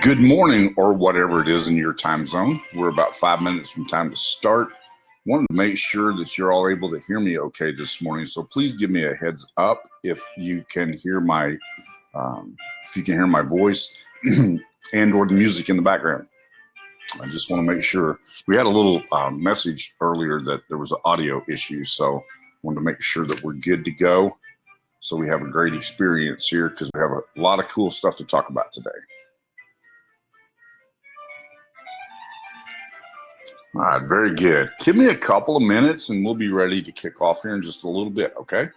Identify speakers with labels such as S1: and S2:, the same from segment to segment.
S1: Good morning, or whatever it is in your time zone. We're about 5 minutes from time to start. Wanted to make sure that you're all able to hear me okay this morning, so please give me a heads up if you can hear my voice and or the music in the background. I just want to make sure. We had a little message earlier that there was an audio issue, so wanted to make sure that we're good to go, so we have a great experience here because we have a lot of cool stuff to talk about today. All right, very good. Give me a couple of minutes and we'll be ready to kick off here in just a little bit, okay?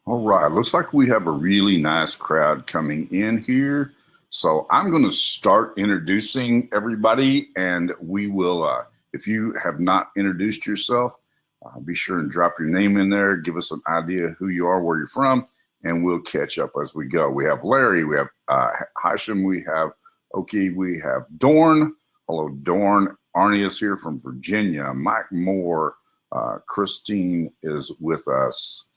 S1: All right, looks like we have a really nice crowd coming in here. So I'm going to start introducing everybody, and we will, if you have not introduced yourself, be sure and drop your name in there, give us an idea who you are, where you're from, and we'll catch up as we go. We have Larry, we have Hisham, we have Oki, we have Dorn. Hello, Dorn. Arnie is here from Virginia. Mike Moore, Christine is with us.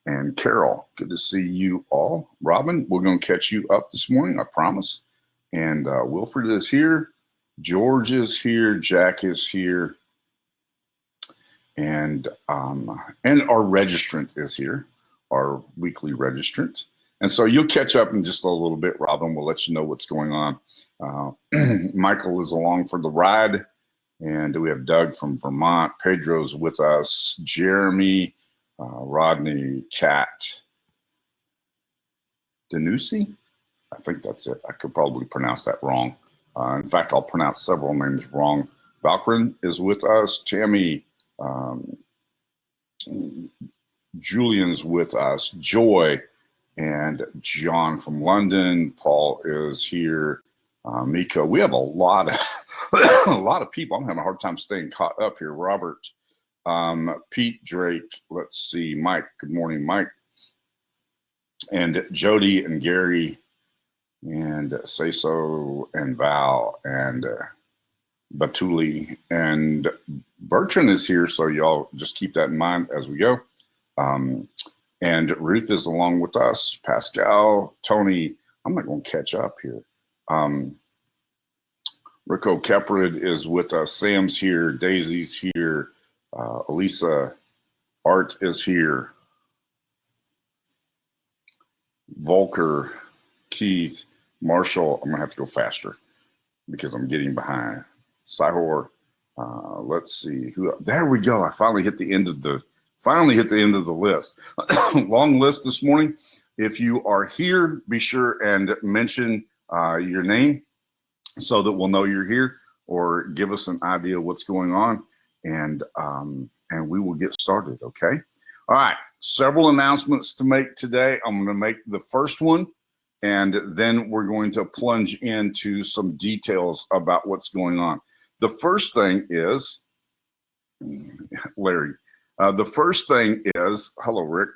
S1: And Carol, good to see you all. Robin, we're going to catch you up this morning, I promise. And Wilfred is here. George is here. Jack is here. and our registrant is here, our weekly registrant. And so you'll catch up in just a little bit. Robin will let you know what's going on. Michael is along for the ride. And we have Doug from Vermont. Pedro's with us. Jeremy, Rodney, Kat, Danusi. I think that's it. I could probably pronounce that wrong. In fact, I'll pronounce several names wrong. Valkyrin is with us. Tammy, Julian's with us. Joy and John from London. Paul is here. Miko, we have a lot of people. I'm having a hard time staying caught up here. Robert, Pete, Drake, let's see, Mike. Good morning, Mike. And Jody and Gary and Sayso and Val and Batuli and Bertrand is here, so y'all just keep that in mind as we go. And Ruth is along with us. Pascal, Tony, I'm not going to catch up here. Rico Keprid is with us. Sam's here. Daisy's here. Elisa, Art is here. Volker, Keith, Marshall. I'm gonna have to go faster because I'm getting behind. Sihor. Let's see who. There we go. I finally hit the end of the list. Long list this morning. If you are here, be sure and mention your name so that we'll know you're here, or give us an idea of what's going on, and we will get started. Okay. All right. Several announcements to make today. I'm going to make the first one, and then we're going to plunge into some details about what's going on. The first thing is, Larry, the first thing is, hello, Rick.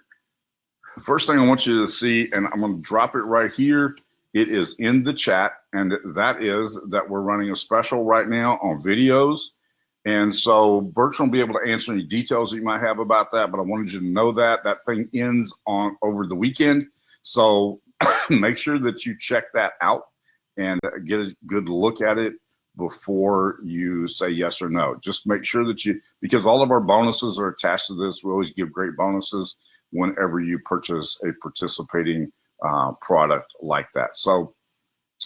S1: The first thing I want you to see, and I'm going to drop it right here. It is in the chat, and that is that we're running a special right now on videos. And so Bertrand will be able to answer any details that you might have about that, but I wanted you to know that that thing ends on over the weekend. So make sure that you check that out and get a good look at it before you say yes or no. Just make sure that because all of our bonuses are attached to this. We always give great bonuses whenever you purchase a participating product like that. So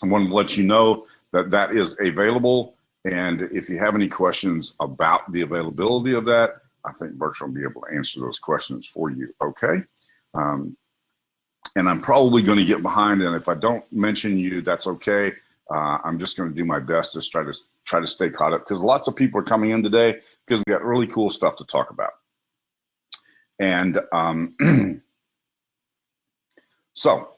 S1: I want to let you know that that is available. And if you have any questions about the availability of that, I think Bertrand will be able to answer those questions for you. Okay. And I'm probably going to get behind, and if I don't mention you, that's okay. I'm just going to do my best to try to stay caught up, because lots of people are coming in today because we got really cool stuff to talk about. And so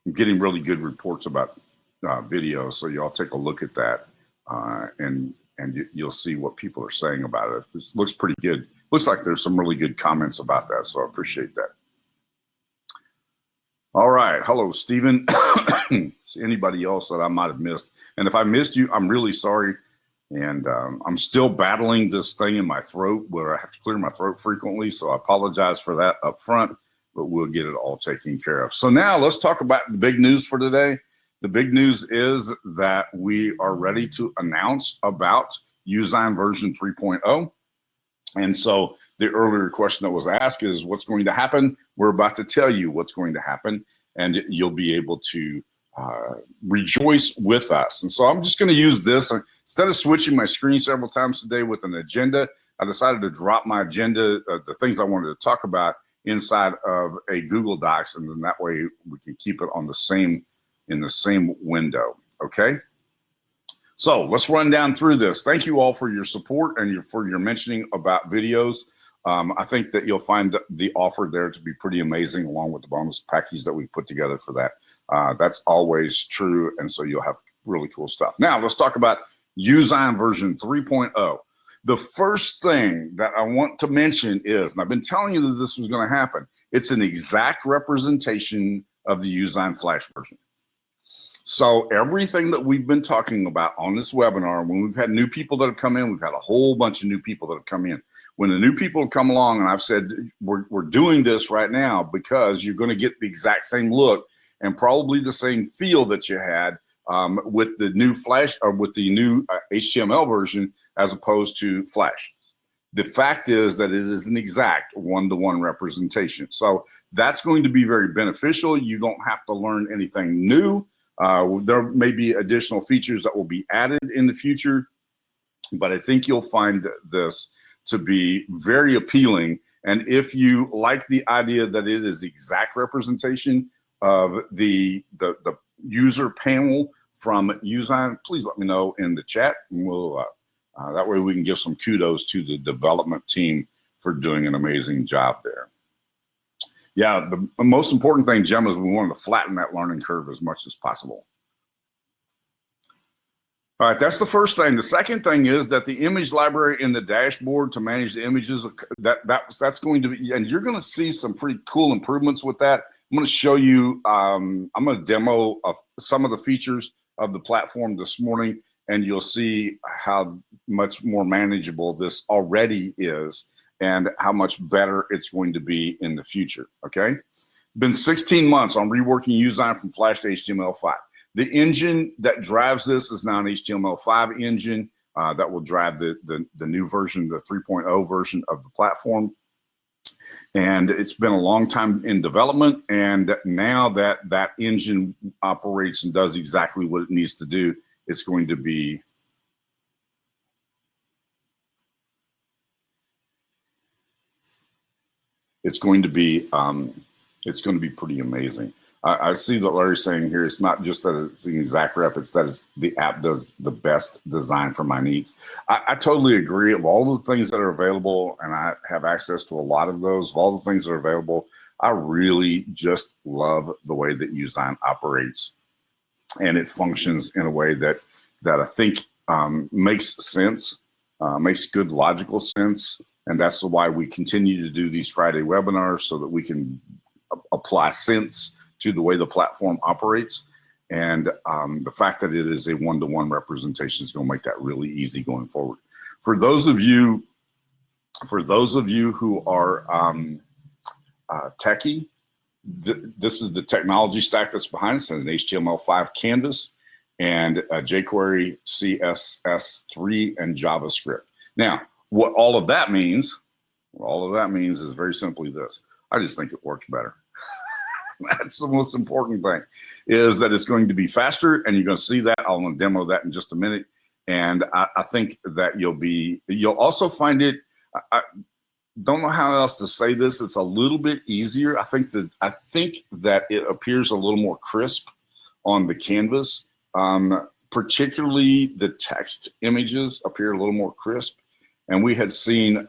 S1: I'm getting really good reports about videos, so y'all take a look at that, and you'll see what people are saying about it. It looks pretty good. Looks like there's some really good comments about that, so I appreciate that. All right. Hello, Stephen. Anybody else that I might have missed? And if I missed you, I'm really sorry. And I'm still battling this thing in my throat where I have to clear my throat frequently, so I apologize for that up front, but we'll get it all taken care of. So now let's talk about the big news for today. The big news is that we are ready to announce about Usine version 3.0. And so the earlier question that was asked is what's going to happen? We're about to tell you what's going to happen, and you'll be able to rejoice with us. And so I'm just going to use this. Instead of switching my screen several times today with an agenda, I decided to drop my agenda, the things I wanted to talk about, inside of a Google Docs, and then that way we can keep it on in the same window. Okay. So let's run down through this. Thank you all for your support and for your mentioning about videos. I think that you'll find the offer there to be pretty amazing, along with the bonus package that we put together for that. That's always true, and so you'll have really cool stuff. Now let's talk about Usine version 3.0. The first thing that I want to mention is, and I've been telling you that this was going to happen, it's an exact representation of the Usine Flash version. So everything that we've been talking about on this webinar, when we've had new people that have come in, we've had a whole bunch of new people that have come in. When the new people have come along, and I've said, we're doing this right now because you're going to get the exact same look and probably the same feel that you had with the new Flash or with the new HTML version as opposed to Flash. The fact is that it is an exact one-to-one representation. So that's going to be very beneficial. You don't have to learn anything new. There may be additional features that will be added in the future, but I think you'll find this to be very appealing. And if you like the idea that it is exact representation of the user panel from Usine, please let me know in the chat, and we'll that way we can give some kudos to the development team for doing an amazing job there. Yeah, the most important thing, Jim, is we want to flatten that learning curve as much as possible. All right, that's the first thing. The second thing is that the image library in the dashboard to manage the images, that's going to be, and you're going to see some pretty cool improvements with that. I'm going to show you, I'm going to demo some of the features of the platform this morning, and you'll see how much more manageable this already is and how much better it's going to be in the future, okay? Been 16 months on reworking Usine from Flash to HTML5. The engine that drives this is now an HTML5 engine that will drive the new version, the 3.0 version of the platform. And it's been a long time in development, and now that that engine operates and does exactly what it needs to do, it's going to be pretty amazing. I see that Larry's saying here, it's not just that it's an exact rep, it's that the app does the best design for my needs. I totally agree. Of all the things that are available, and I have access to a lot of those, of all the things that are available, I really just love the way that Usine operates. And it functions in a way that I think makes sense, makes good logical sense. And that's why we continue to do these Friday webinars, so that we can apply sense to the way the platform operates. And the fact that it is a one-to-one representation is going to make that really easy going forward. For those of you who are techie, this is the technology stack that's behind us, and an HTML5 canvas and a jQuery, CSS3, and JavaScript. Now, what all of that means is very simply this. I just think it works better. That's the most important thing, is that it's going to be faster, and you're going to see that. I'll want to demo that in just a minute. And I think that you'll also find it, I don't know how else to say this, it's a little bit easier. I think that it appears a little more crisp on the canvas. Particularly the text images appear a little more crisp. And we had seen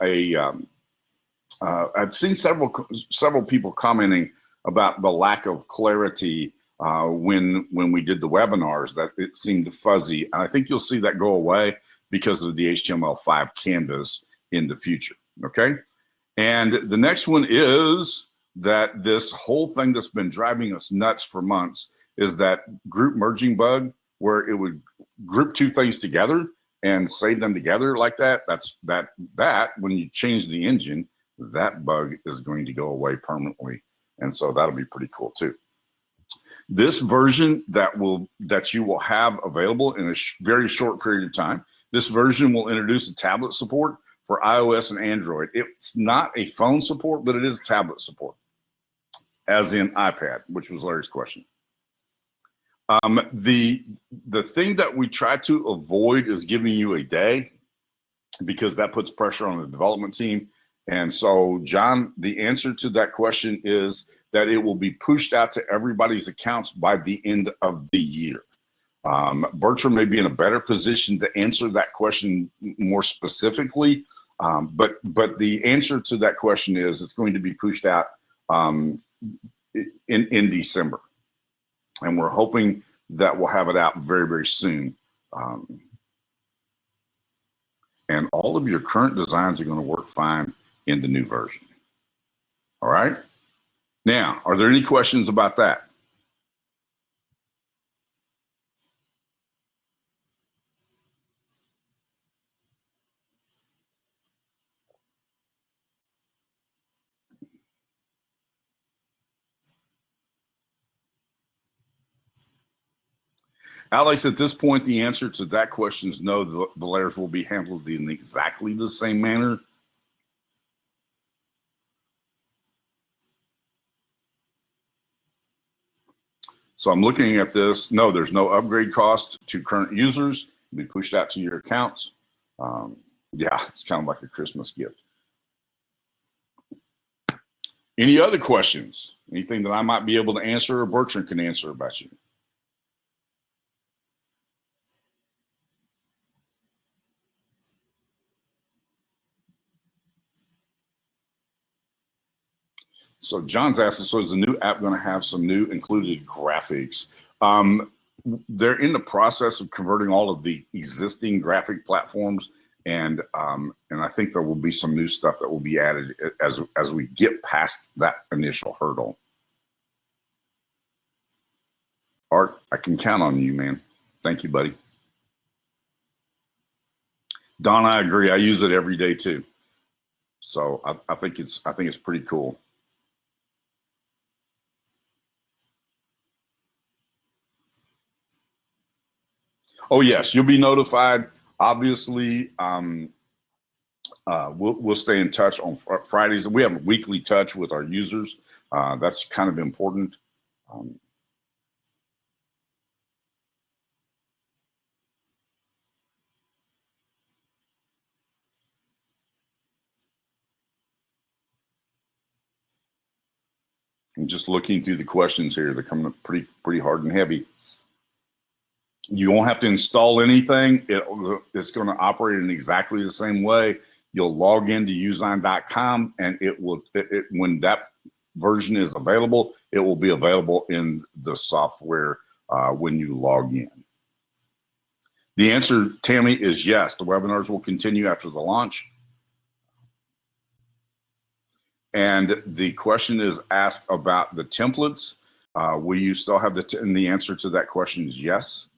S1: I'd seen several people commenting about the lack of clarity when we did the webinars, that it seemed fuzzy. And I think you'll see that go away because of the HTML5 canvas in the future, okay? And the next one is that this whole thing that's been driving us nuts for months is that group merging bug, where it would group two things together and save them together like that. That when you change the engine, that bug is going to go away permanently. And so that'll be pretty cool too. This version that you will have available in a very short period of time, this version will introduce a tablet support for iOS and Android. It's not a phone support, but it is tablet support, as in iPad, which was Larry's question. The thing that we try to avoid is giving you a day, because that puts pressure on the development team. And so, John, the answer to that question is that it will be pushed out to everybody's accounts by the end of the year. Bertram may be in a better position to answer that question more specifically, but the answer to that question is it's going to be pushed out in December. And we're hoping that we'll have it out very, very soon. And all of your current designs are going to work fine in the new version. All right. Now, are there any questions about that? Alex, at this point, the answer to that question is no. The layers will be handled in exactly the same manner. So I'm looking at this. No, there's no upgrade cost to current users. It'll be pushed out to your accounts. Yeah, it's kind of like a Christmas gift. Any other questions? Anything that I might be able to answer or Bertrand can answer about you? So John's asking, so is the new app going to have some new included graphics? They're in the process of converting all of the existing graphic platforms, and I think there will be some new stuff that will be added as we get past that initial hurdle. Art, I can count on you, man. Thank you, buddy. Don, I agree. I use it every day too. So I think it's pretty cool. Oh yes, you'll be notified. Obviously, we'll stay in touch on Fridays. We have a weekly touch with our users. That's kind of important. I'm just looking through the questions here. They're coming up pretty hard and heavy. You won't have to install anything. It's going to operate in exactly the same way. You'll log into Usine.com, and when that version is available, it will be available in the software when you log in. The answer, Tammy, is yes. The webinars will continue after the launch. And the question is asked about the templates. Will you still have and the answer to that question is yes.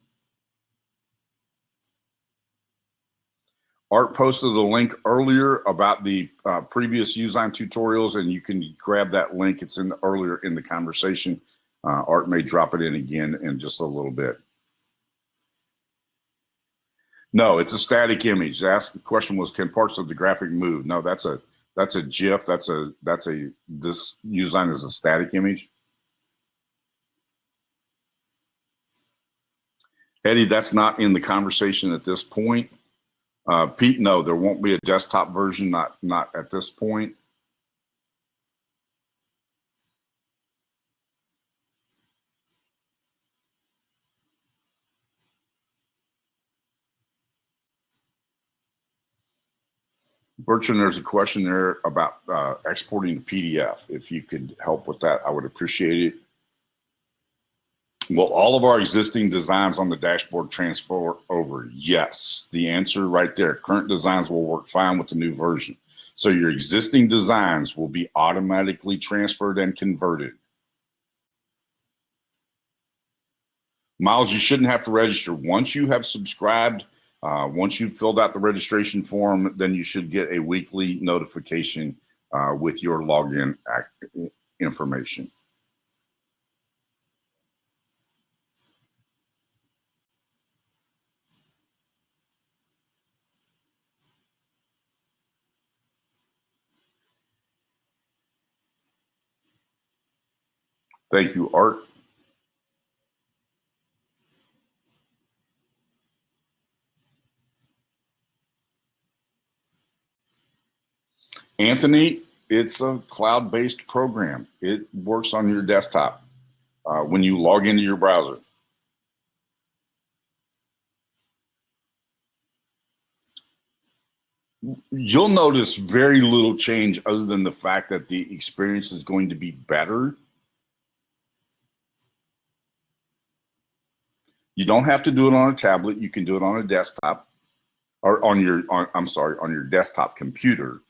S1: Art posted a link earlier about the previous Usine tutorials, and you can grab that link. It's earlier in the conversation. Art may drop it in again in just a little bit. No, it's a static image. The question was, can parts of the graphic move? No, that's a GIF. This Usine is a static image. Eddie, that's not in the conversation at this point. Pete, no, there won't be a desktop version, not at this point. Bertrand, there's a question there about exporting to PDF. If you could help with that, I would appreciate it. Will all of our existing designs on the dashboard transfer over? Yes. The answer right there. Current designs will work fine with the new version. So your existing designs will be automatically transferred and converted. Miles, you shouldn't have to register. Once you have subscribed, once you've filled out the registration form, then you should get a weekly notification with your login information. Thank you, Art. Anthony, it's a cloud-based program. It works on your desktop when you log into your browser. You'll notice very little change other than the fact that the experience is going to be better. You don't have to do it on a tablet. You can do it on a desktop or on your desktop computer.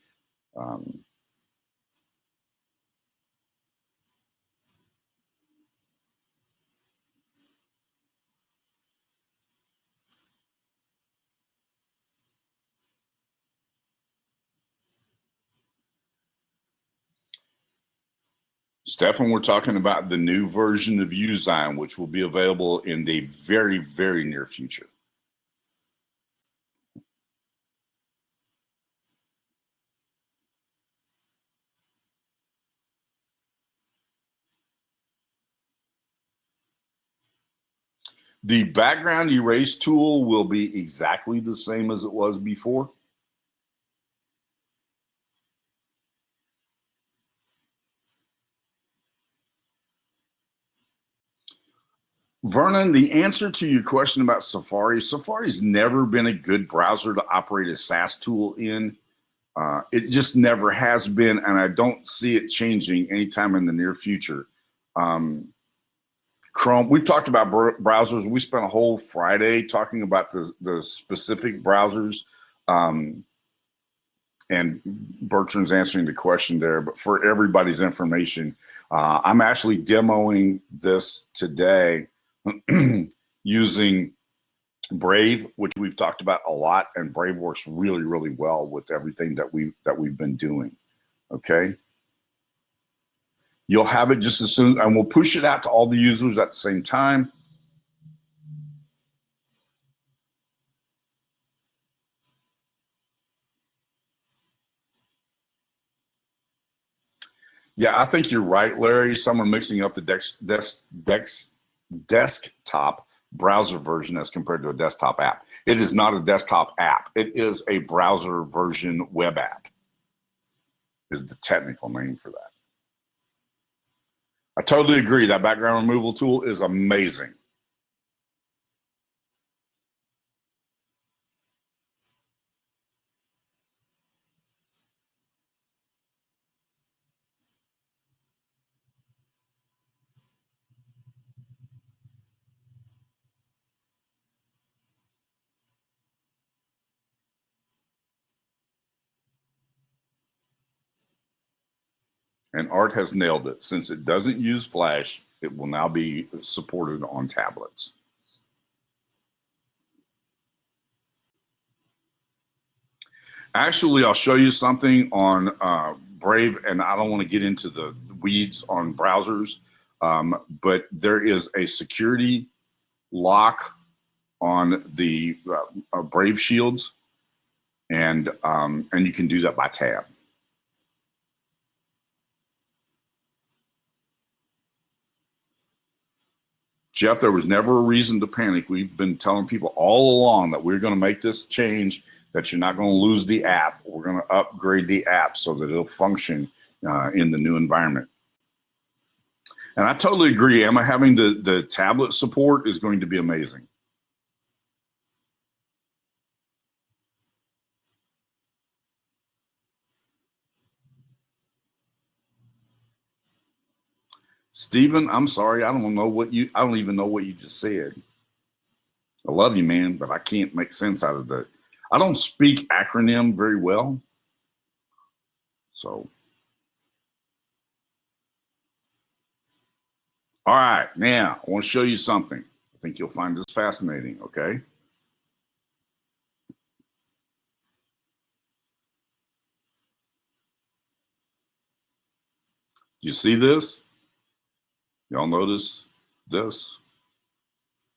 S1: Stefan, we're talking about the new version of Usine, which will be available in the very, very near future. The background erase tool will be exactly the same as it was before. Vernon, the answer to your question about Safari's never been a good browser to operate a SAS tool in. It just never has been, and I don't see it changing anytime in the near future. Chrome, we've talked about browsers. We spent a whole Friday talking about the specific browsers, and Bertrand's answering the question there. But for everybody's information, I'm actually demoing this today using Brave, which we've talked about a lot, and Brave works really, really well with everything that we've been doing. Okay, you'll have it just as soon, and we'll push it out to all the users at the same time. Yeah, I think you're right, Larry. Some are mixing up the desktop browser version as compared to a desktop app. It is not a desktop app. It is a browser version web app, is the technical name for that. I totally agree. That background removal tool is amazing. And Art has nailed it. Since it doesn't use Flash, it will now be supported on tablets. Actually, I'll show you something on Brave, and I don't want to get into the weeds on browsers, but there is a security lock on the Brave shields, and you can do that by tab. Jeff, there was never a reason to panic. We've been telling people all along that we're going to make this change, that you're not going to lose the app. We're going to upgrade the app so that it'll function in the new environment. And I totally agree. Emma, having the tablet support is going to be amazing. Stephen, I'm sorry. I don't even know what you just said. I love you, man, but I can't make sense out of that. I don't speak acronym very well. So, all right, now I want to show you something. I think you'll find this fascinating, okay? You see this? Y'all notice this?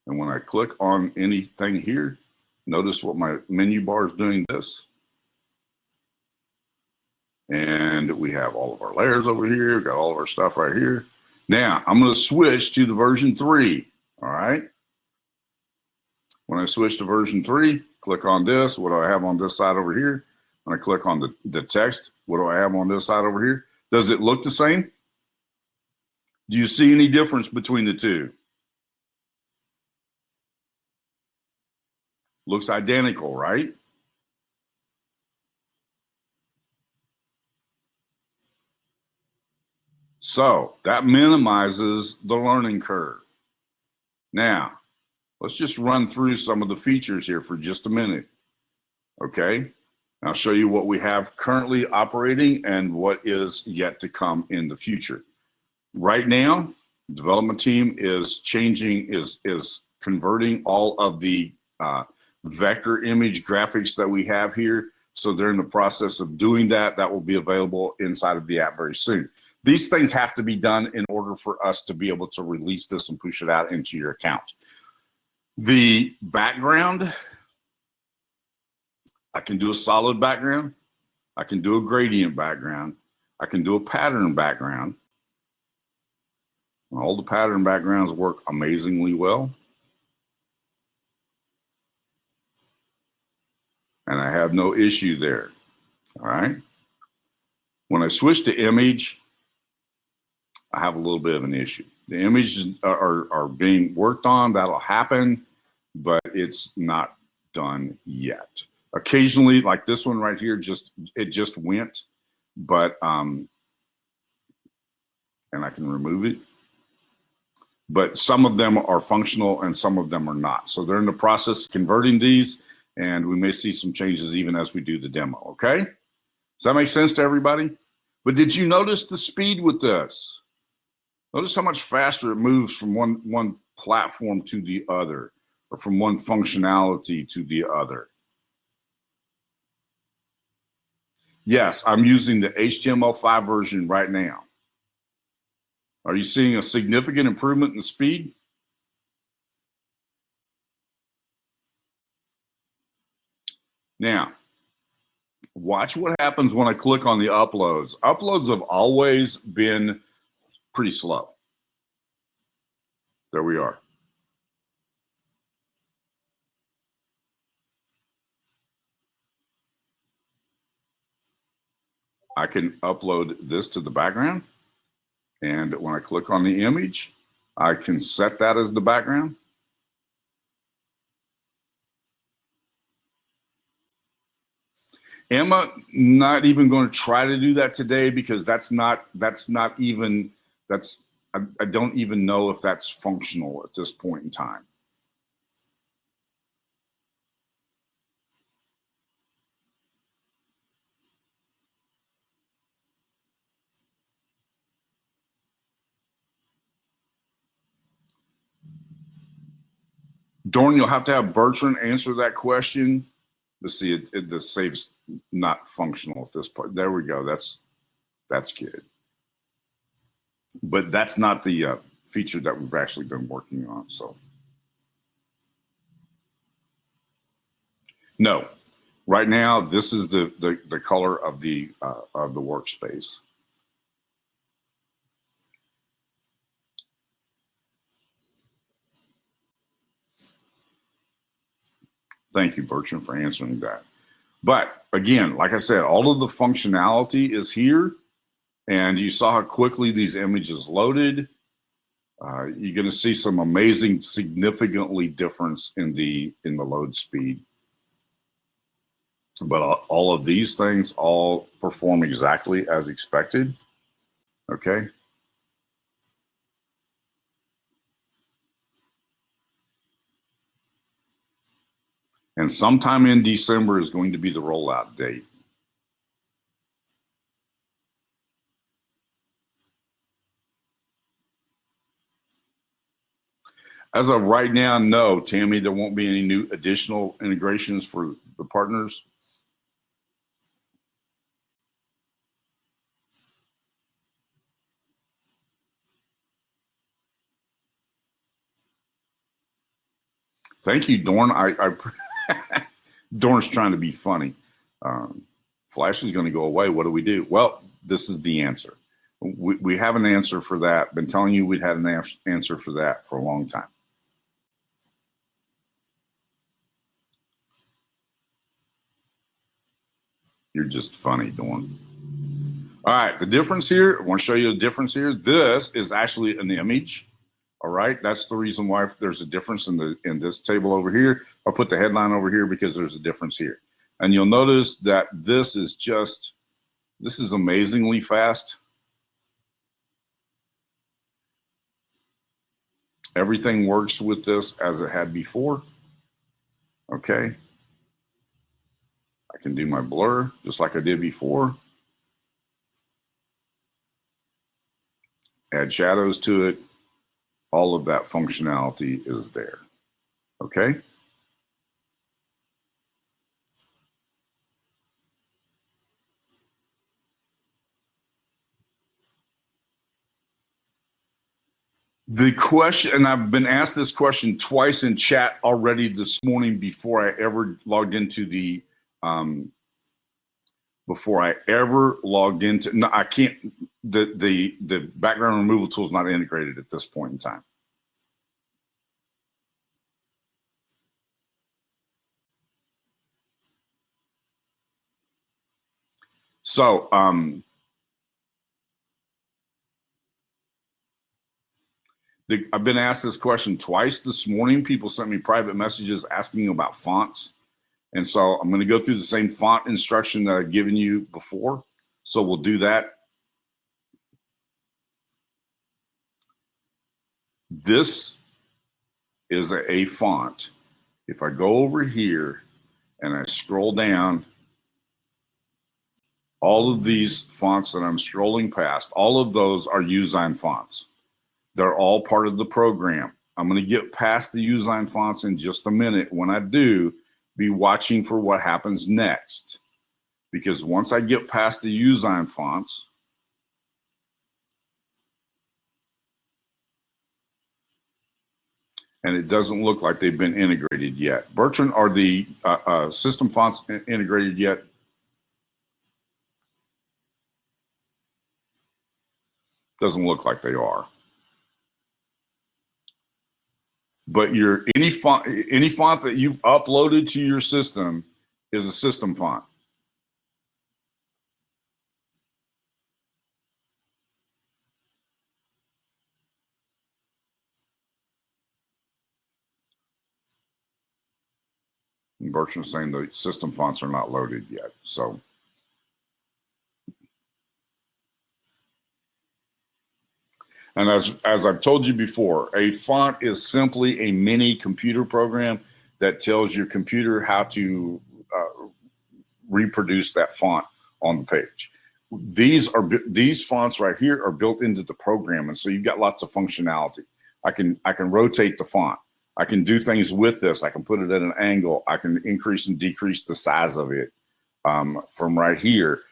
S1: And when I click on anything here, notice what my menu bar is doing this. And we have all of our layers over here, got all of our stuff right here. Now, I'm going to switch to the version 3, all right? When I switch to version 3, click on this. What do I have on this side over here? When I click on the text, what do I have on this side over here? Does it look the same? Do you see any difference between the two? Looks identical, right? So that minimizes the learning curve. Now, let's just run through some of the features here for just a minute. Okay, I'll show you what we have currently operating and what is yet to come in the future. Right now, the development team is converting all of the vector image graphics that we have here. So they're in the process of doing that. That will be available inside of the app very soon. These things have to be done in order for us to be able to release this and push it out into your account. The background, I can do a solid background. I can do a gradient background. I can do a pattern background. All the pattern backgrounds work amazingly well. And I have no issue there. All right. When I switch to image, I have a little bit of an issue. The images are being worked on. That'll happen, but it's not done yet. Occasionally, like this one right here, it just went, but and I can remove it. But some of them are functional and some of them are not. So they're in the process of converting these, and we may see some changes even as we do the demo. Okay, does that make sense to everybody? But did you notice the speed with this? Notice how much faster it moves from one platform to the other, or from one functionality to the other. Yes, I'm using the HTML5 version right now. Are you seeing a significant improvement in the speed? Now, watch what happens when I click on the uploads. Uploads have always been pretty slow. There we are. I can upload this to the background. And when I click on the image, I can set that as the background. Emma, not even going to try to do that today because I don't even know if that's functional at this point in time. Dorn, you'll have to have Bertrand answer that question. Let's see, the save's not functional at this point. There we go. That's good. But that's not the feature that we've actually been working on. So no, right now this is the color of the workspace. Thank you, Bertrand, for answering that. But again, like I said, all of the functionality is here, and you saw how quickly these images loaded. You're going to see some amazing, significantly difference in the load speed. But all of these things all perform exactly as expected. Okay. And sometime in December is going to be the rollout date. As of right now, no, Tammy, there won't be any new additional integrations for the partners. Thank you, Dorn. Dorn's trying to be funny. Flash is going to go away. What do we do? Well, this is the answer. We have an answer for that. Been telling you we'd had an answer for that for a long time. You're just funny, Dorn. All right, the difference here, I want to show you the difference here. This is actually an image. All right, that's the reason why there's a difference in this table over here. I'll put the headline over here because there's a difference here. And you'll notice that this is amazingly fast. Everything works with this as it had before. Okay. I can do my blur just like I did before. Add shadows to it. All of that functionality is there. Okay. The question, and I've been asked this question twice in chat already this morning before I ever logged into the, no, I can't, the background removal tool is not integrated at this point in time. So, I've been asked this question twice this morning. People sent me private messages asking about fonts. And so I'm going to go through the same font instruction that I've given you before. So we'll do that. This is a font. If I go over here and I scroll down, all of these fonts that I'm scrolling past, all of those are Usine fonts. They're all part of the program. I'm going to get past the Usine fonts in just a minute. When I do, be watching for what happens next. Because once I get past the Usine fonts, and it doesn't look like they've been integrated yet. Bertrand, are the system fonts integrated yet? Doesn't look like they are. But any font that you've uploaded to your system is a system font. And Bertrand's saying the system fonts are not loaded yet. So, and as I've told you before, a font is simply a mini computer program that tells your computer how to reproduce that font on the page. These fonts right here are built into the program, and so you've got lots of functionality. I can rotate the font. I can do things with this. I can put it at an angle. I can increase and decrease the size of it from right here.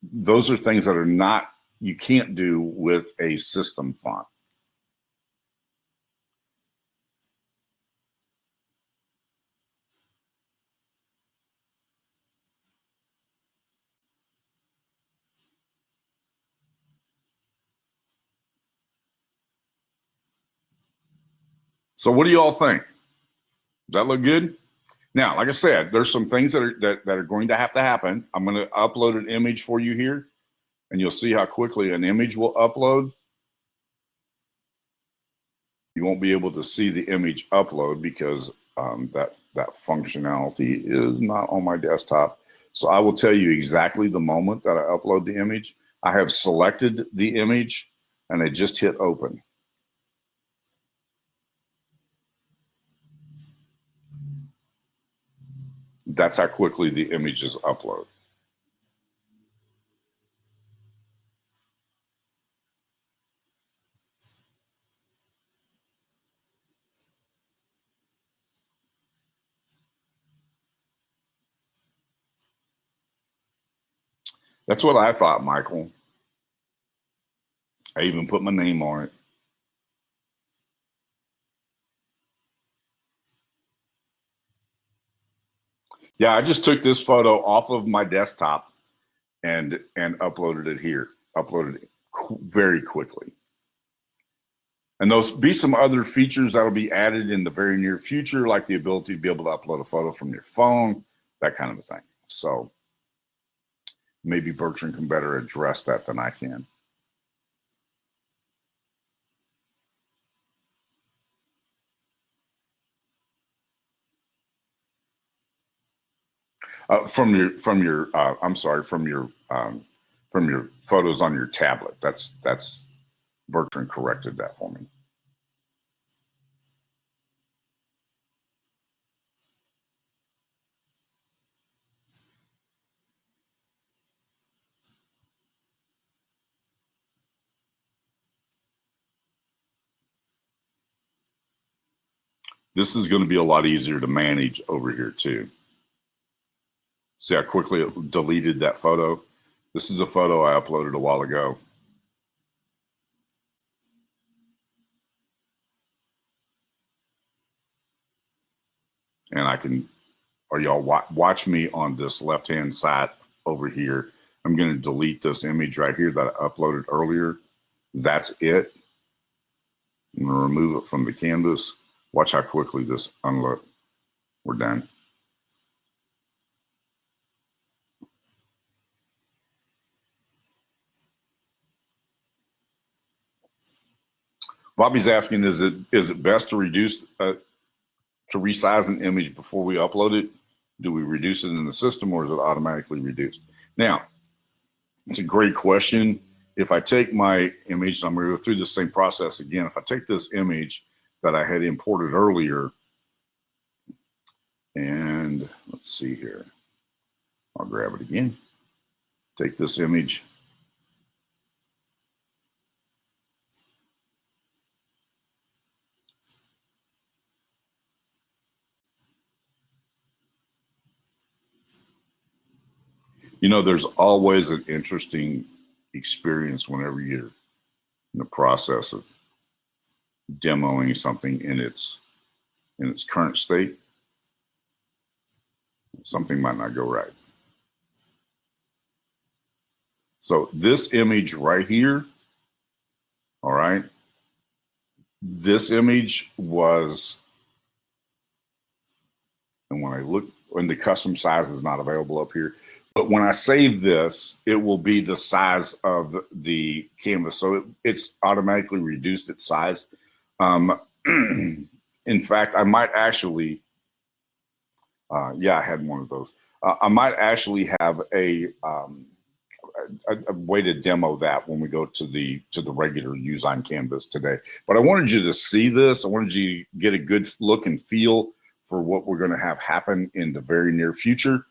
S1: Those are things that are not, you can't do with a system font. So what do you all think? Does that look good? Now, like I said, there's some things that are going to have to happen. I'm going to upload an image for you here, and you'll see how quickly an image will upload. You won't be able to see the image upload because that functionality is not on my desktop. So I will tell you exactly the moment that I upload the image. I have selected the image, and I just hit open. That's how quickly the images upload. That's what I thought, Michael. I even put my name on it. Yeah, I just took this photo off of my desktop and uploaded it here. Uploaded it very quickly. And there'll be some other features that'll be added in the very near future, like the ability to be able to upload a photo from your phone, that kind of a thing. So maybe Bertrand can better address that than I can. From your photos on your tablet. That's Bertrand corrected that for me. This is going to be a lot easier to manage over here too. See how quickly it deleted that photo? This is a photo I uploaded a while ago. and I can, or y'all watch me on this left-hand side over here. I'm going to delete this image right here that I uploaded earlier. That's it. I'm going to remove it from the canvas. Watch how quickly this unload. We're done. Bobby's asking, is it best to resize an image before we upload it? Do we reduce it in the system, or is it automatically reduced? Now, it's a great question. If I take my image, I'm going to go through the same process again. If I take this image that I had imported earlier, and let's see here, I'll grab it again. Take this image. You know, there's always an interesting experience whenever you're in the process of demoing something in its current state. Something might not go right. So this image right here, all right, this image was, and when I look, when the custom size is not available up here, but when I save this, it will be the size of the canvas. So it's automatically reduced its size. In fact, I might actually, yeah, I had one of those. I might actually have a way to demo that when we go to the regular Usine canvas today. But I wanted you to see this. I wanted you to get a good look and feel for what we're going to have happen in the very near future.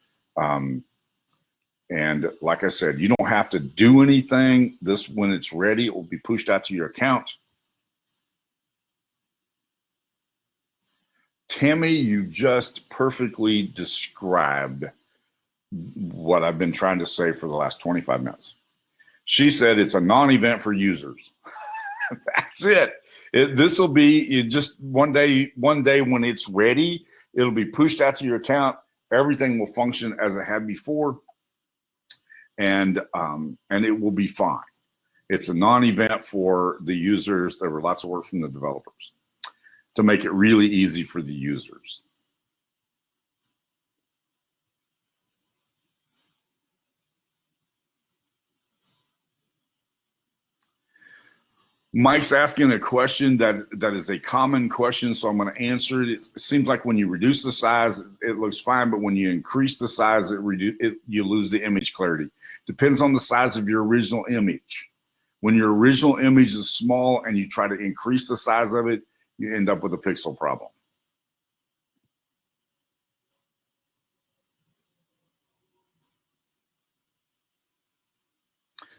S1: And like I said, you don't have to do anything. This, when it's ready, it will be pushed out to your account. Tammy, you just perfectly described what I've been trying to say for the last 25 minutes. She said it's a non-event for users. That's it. This will be just one day when it's ready, it'll be pushed out to your account. Everything will function as it had before, and it will be fine. It's a non-event for the users. There were lots of work from the developers to make it really easy for the users. Mike's asking a question that is a common question, so I'm going to answer it. It seems like when you reduce the size, it looks fine, but when you increase the size, you lose the image clarity. Depends on the size of your original image. When your original image is small and you try to increase the size of it, you end up with a pixel problem.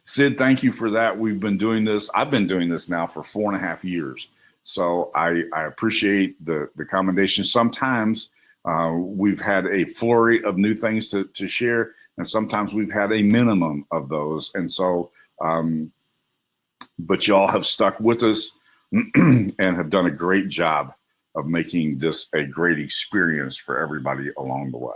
S1: Sid, thank you for that. We've been doing this. I've been doing this now for 4.5 years. So I appreciate the commendation. Sometimes we've had a flurry of new things to share, and sometimes we've had a minimum of those. And so, but y'all have stuck with us and have done a great job of making this a great experience for everybody along the way.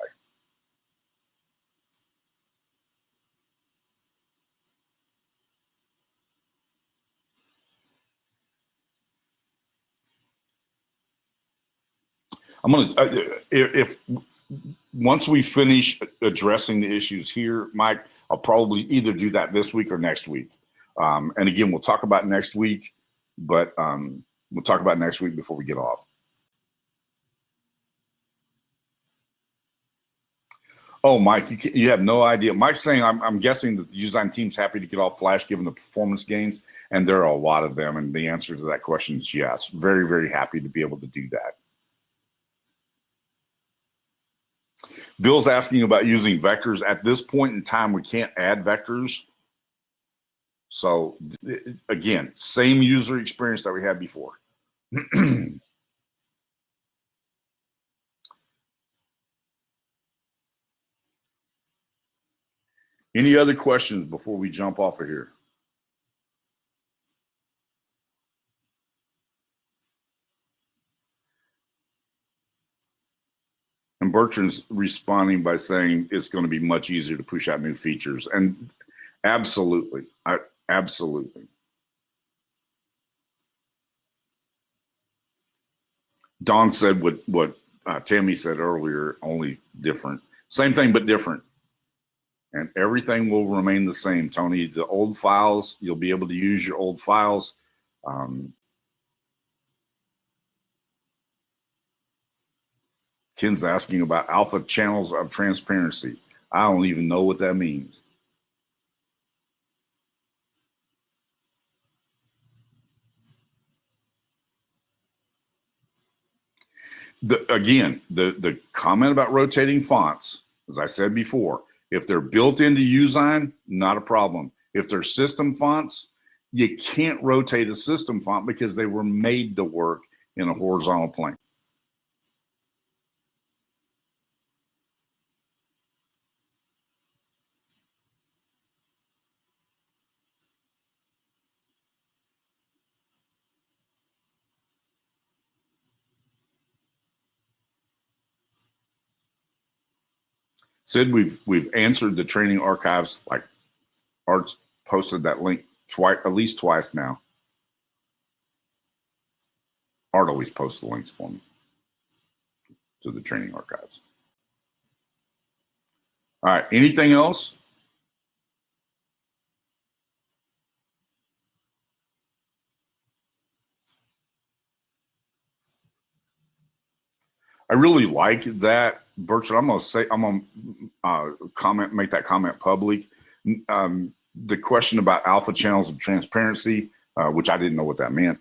S1: I'm going to, if once we finish addressing the issues here, Mike, I'll probably either do that this week or next week. And again, we'll talk about next week, but we'll talk about next week before we get off. Oh, Mike, you have no idea. Mike's saying, I'm guessing that the Usine team's happy to get off Flash given the performance gains, and there are a lot of them. And the answer to that question is yes. Very, very happy to be able to do that. Bill's asking about using vectors. At this point in time, we can't add vectors. So again, same user experience that we had before. Any other questions before we jump off of here? And Bertrand's responding by saying it's going to be much easier to push out new features. And absolutely, absolutely. Don said what Tammy said earlier, only different. Same thing, but different. And everything will remain the same, Tony. The old files, you'll be able to use your old files. Ken's asking about alpha channels of transparency. I don't even know what that means. The comment about rotating fonts, as I said before, if they're built into Usine, not a problem. If they're system fonts, you can't rotate a system font because they were made to work in a horizontal plane. Sid, we've answered the training archives, like Art's posted that link twice, at least twice now. Art always posts the links for me to the training archives. All right, anything else? I really like that, Bertrand. I'm gonna comment, make that comment public. The question about alpha channels of transparency, which I didn't know what that meant,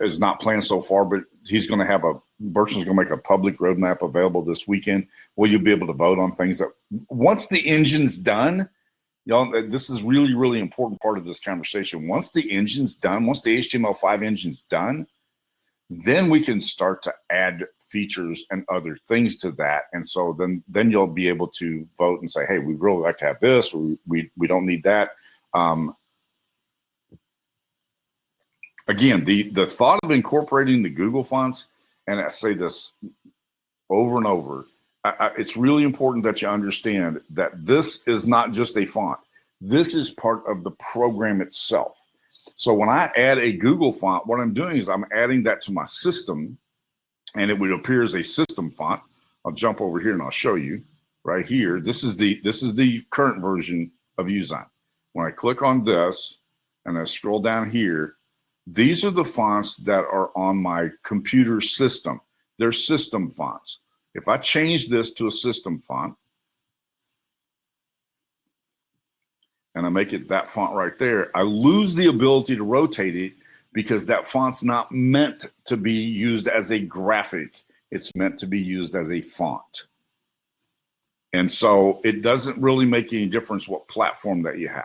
S1: is not planned so far. But he's going to have Bertrand's going to make a public roadmap available this weekend, where you'll be able to vote on things that once the engine's done. Y'all, this is really, really important part of this conversation. Once the engine's done, once the HTML5 engine's done, then we can start to add features and other things to that. And so then you'll be able to vote and say, hey, we really like to have this, or we don't need that. Again, the thought of incorporating the Google fonts, and I say this over and over, it's really important that you understand that this is not just a font. This is part of the program itself. So when I add a Google font, what I'm doing is I'm adding that to my system, and it would appear as a system font. I'll jump over here and I'll show you right here. This is the current version of Usine. When I click on this and I scroll down here, these are the fonts that are on my computer system. They're system fonts. If I change this to a system font and I make it that font right there, I lose the ability to rotate it because that font's not meant to be used as a graphic. It's meant to be used as a font. And so it doesn't really make any difference what platform that you have.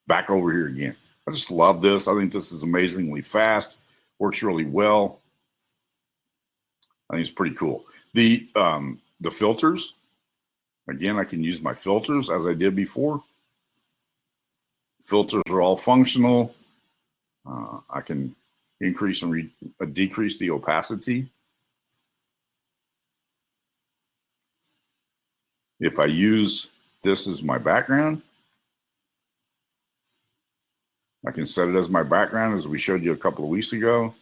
S1: Back over here again. I just love this. I think this is amazingly fast. Works really well. I think it's pretty cool. The filters, again, I can use my filters as I did before. Filters are all functional. I can increase and decrease the opacity. If I use this as my background, I can set it as my background, as we showed you a couple of weeks ago.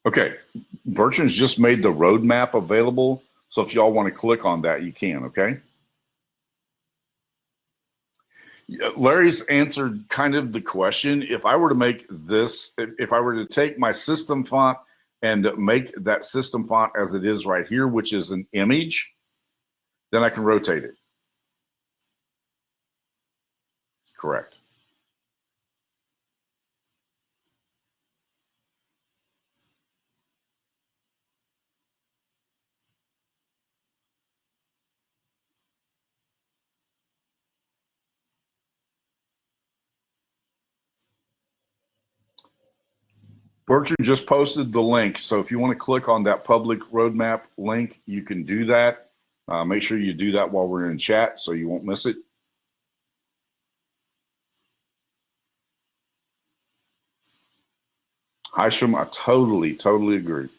S1: Okay, Bertrand's just made the roadmap available. So if y'all want to click on that, you can, okay? Larry's answered kind of the question. If I were to make this, if I were to take my system font and make that system font as it is right here, which is an image, then I can rotate it. That's correct. Berkshire just posted the link, so if you want to click on that public roadmap link, you can do that. Make sure you do that while we're in chat so you won't miss it. Hisham, I totally agree.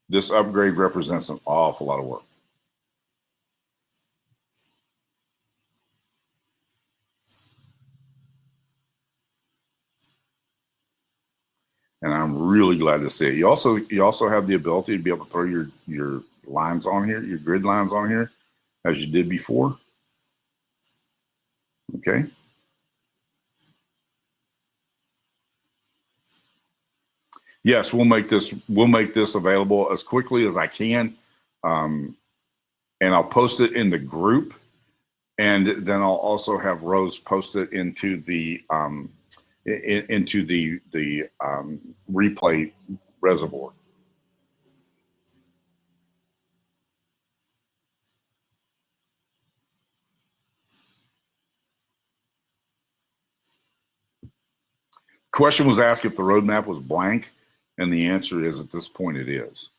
S1: This upgrade represents an awful lot of work. And I'm really glad to see it. You also have the ability to be able to throw your lines on here, your grid lines on here, as you did before. Okay. Yes, we'll make this available as quickly as I can, and I'll post it in the group, and then I'll also have Rose post it into the replay reservoir. Question was asked if the roadmap was blank, and the answer is at this point it is.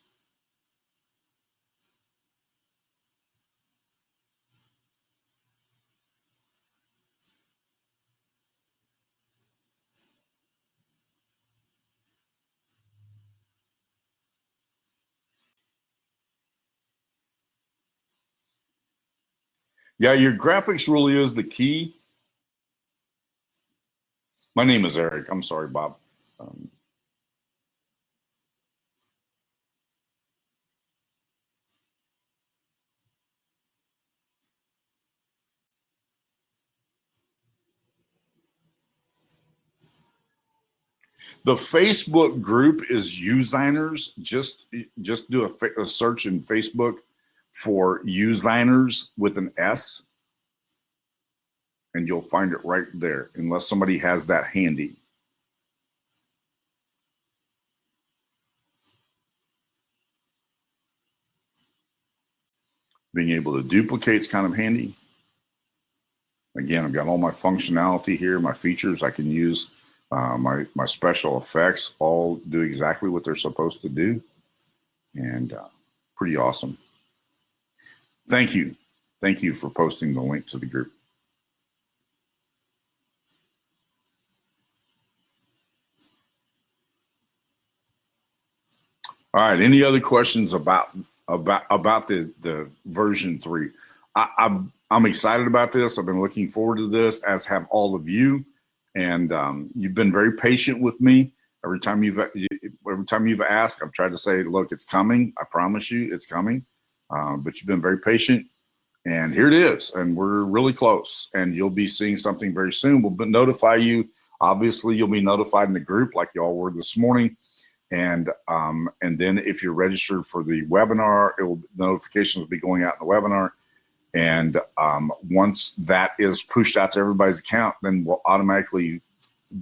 S1: Yeah, your graphics really is the key. My name is Eric. I'm sorry, Bob. The Facebook group is Uziners. Just do a search in Facebook for Uziners with an S, and you'll find it right there, unless somebody has that handy. Being able to duplicate is kind of handy. Again, I've got all my functionality here, my features I can use, my special effects all do exactly what they're supposed to do, and pretty awesome. Thank you for posting the link to the group. All right. Any other questions about the version 3? I'm excited about this. I've been looking forward to this, as have all of you, and you've been very patient with me. Every time you've asked, I've tried to say, look, it's coming. I promise you, it's coming. But you've been very patient, and here it is. And we're really close. And you'll be seeing something very soon. We'll notify you. Obviously, you'll be notified in the group like you all were this morning. And then if you're registered for the webinar, notifications will be going out in the webinar. And once that is pushed out to everybody's account, then we'll automatically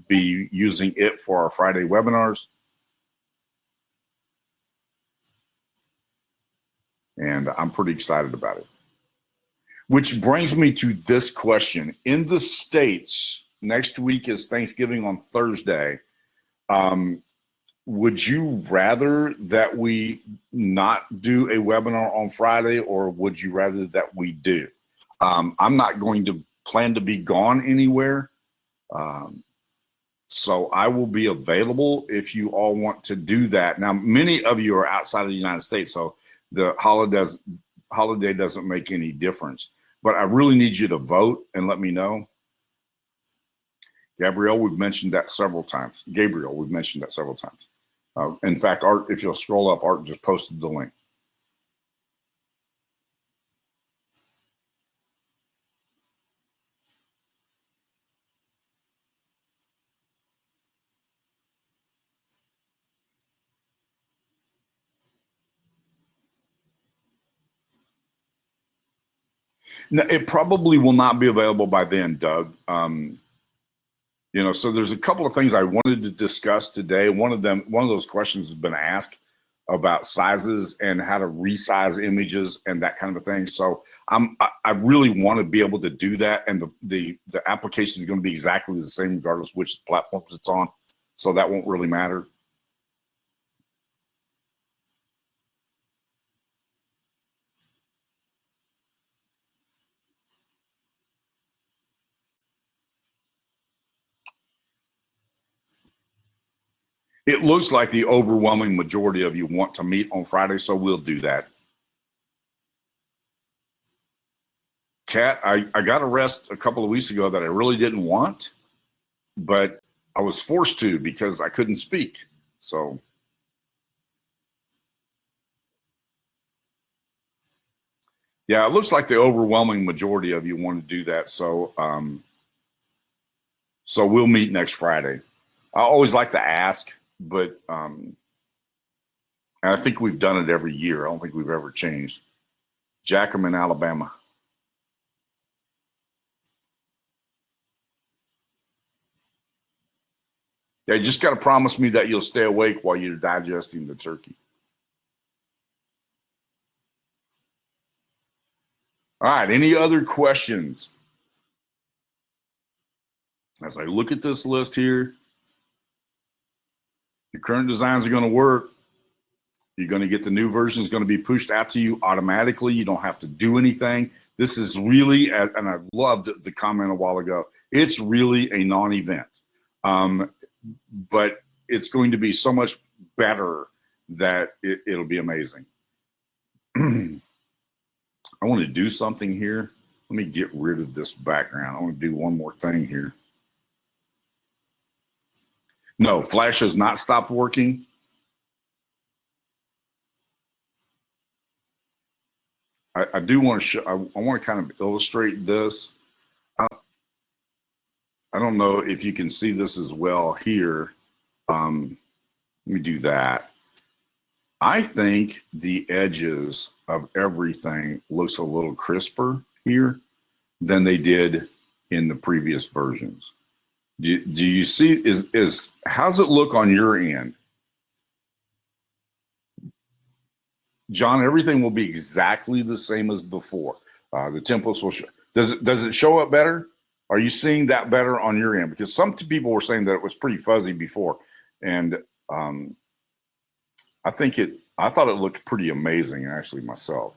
S1: be using it for our Friday webinars. And I'm pretty excited about it. Which brings me to this question. In the States, next week is Thanksgiving on Thursday. Would you rather that we not do a webinar on Friday, or would you rather that we do? I'm not going to plan to be gone anywhere. So I will be available if you all want to do that. Now, many of you are outside of the United States, so the holiday doesn't make any difference. But I really need you to vote and let me know. Gabrielle, we've mentioned that several times. In fact, Art, if you'll scroll up, Art just posted the link. No, it probably will not be available by then, Doug. So there's a couple of things I wanted to discuss today. One of those questions has been asked. about sizes and how to resize images and that kind of a thing. So I really want to be able to do that, and the application is going to be exactly the same regardless of which platforms it's on. So that won't really matter. It looks like the overwhelming majority of you want to meet on Friday, so we'll do that. Kat, I got a rest a couple of weeks ago that I really didn't want, but I was forced to because I couldn't speak. So yeah, it looks like the overwhelming majority of you want to do that. So so we'll meet next Friday. I always like to ask, but I think we've done it every year. I don't think we've ever changed. Jackman, Alabama. Yeah, you just got to promise me that you'll stay awake while you're digesting the turkey. All right, any other questions? As I look at this list here, your current designs are going to work. You're going to get the new version is going to be pushed out to you automatically. You don't have to do anything. This is really, and I loved the comment a while ago, it's really a non-event. But it's going to be so much better that it'll be amazing. I want to do something here. Let me get rid of this background. I want to do one more thing here. No, Flash has not stopped working. I do want to show, I want to kind of illustrate this. I don't know if you can see this as well here. Let me do that. I think the edges of everything looks a little crisper here than they did in the previous versions. Do you see, how's it look on your end? John, everything will be exactly the same as before. The templates will show. Does it show up better? Are you seeing that better on your end? Because some people were saying that it was pretty fuzzy before, and I thought it looked pretty amazing actually myself.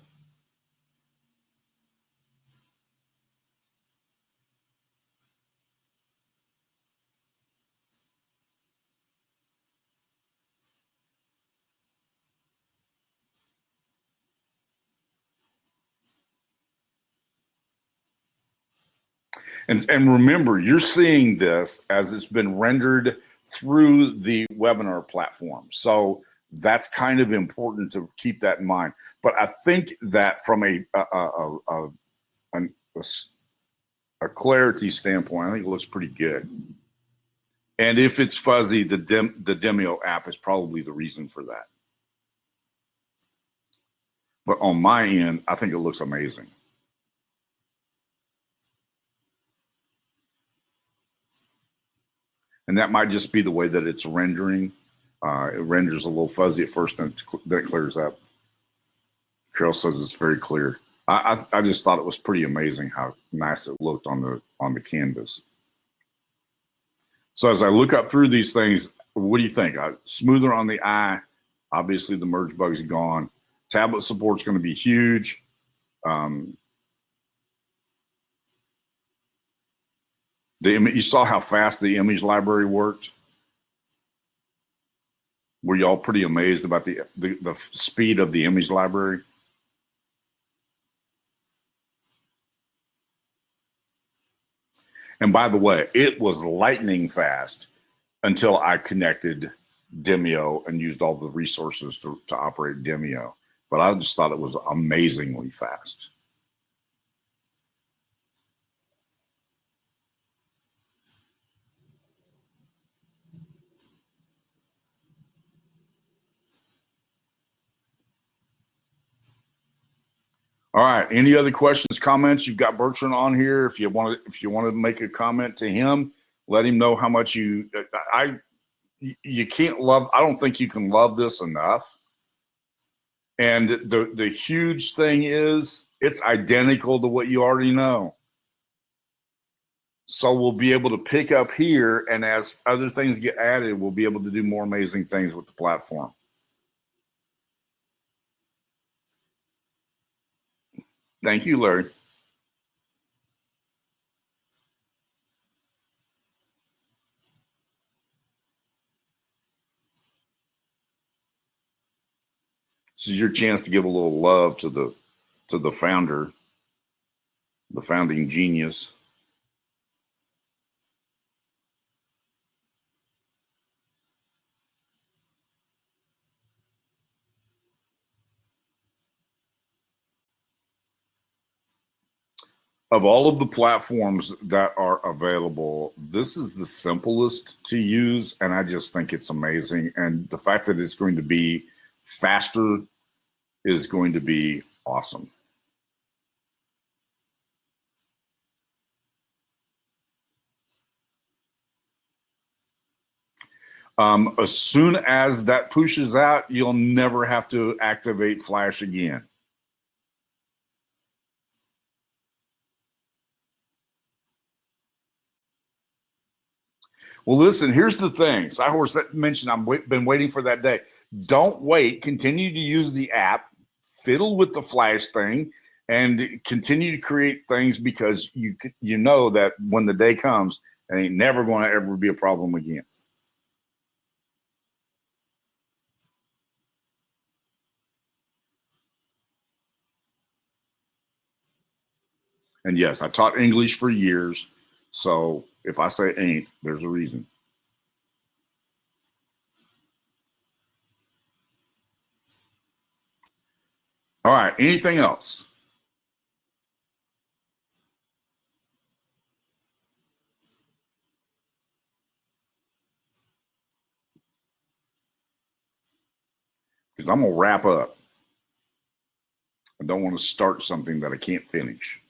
S1: And remember, you're seeing this as it's been rendered through the webinar platform. So that's kind of important to keep that in mind. But I think that from a clarity standpoint, I think it looks pretty good. And if it's fuzzy, the Demio app is probably the reason for that. But on my end, I think it looks amazing. And that might just be the way that it's rendering. It renders a little fuzzy at first, and then it clears up. Carol says it's very clear. I just thought it was pretty amazing how nice it looked on the canvas. So as I look up through these things, what do you think? Smoother on the eye. Obviously, the merge bug's gone. Tablet support's going to be huge. You saw how fast the image library worked. Were y'all pretty amazed about the speed of the image library? And by the way, it was lightning fast until I connected Demio and used all the resources to operate Demio. But I just thought it was amazingly fast. All right. Any other questions, comments? You've got Bertrand on here. If you want to make a comment to him, let him know how much you can't love. I don't think you can love this enough. And the huge thing is it's identical to what you already know. So we'll be able to pick up here, and as other things get added, we'll be able to do more amazing things with the platform. Thank you, Larry. This is your chance to give a little love to the founder, the founding genius. Of all of the platforms that are available, this is the simplest to use, and I just think it's amazing. And the fact that it's going to be faster is going to be awesome. As soon as that pushes out, you'll never have to activate Flash again. Well, listen, here's the thing. Cyhorse mentioned been waiting for that day. Don't wait. Continue to use the app, fiddle with the Flash thing, and continue to create things, because you know that when the day comes, it ain't never going to ever be a problem again. And yes, I taught English for years. So if I say ain't, there's a reason. All right. Anything else? Because I'm going to wrap up. I don't want to start something that I can't finish.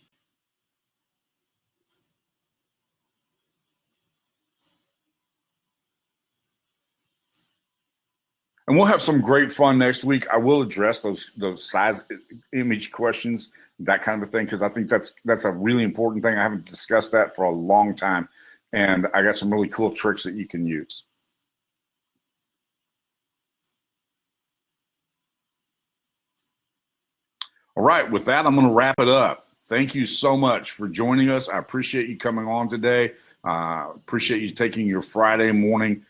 S1: And we'll have some great fun next week. I will address those size image questions, that kind of thing, because I think that's a really important thing. I haven't discussed that for a long time, and I got some really cool tricks that you can use. All right, with that, I'm going to wrap it up. Thank you so much for joining us. I appreciate you coming on today. Appreciate you taking your Friday morning,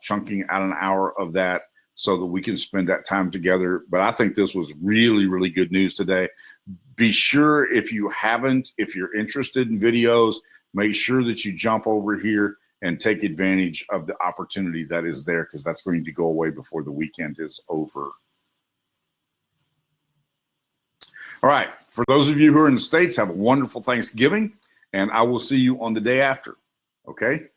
S1: chunking out an hour of that so that we can spend that time together. But I think this was really, really good news today. Be sure, if you're interested in videos, make sure that you jump over here and take advantage of the opportunity that is there, because that's going to go away before the weekend is over. All right. For those of you who are in the States, have a wonderful Thanksgiving, and I will see you on the day after. Okay?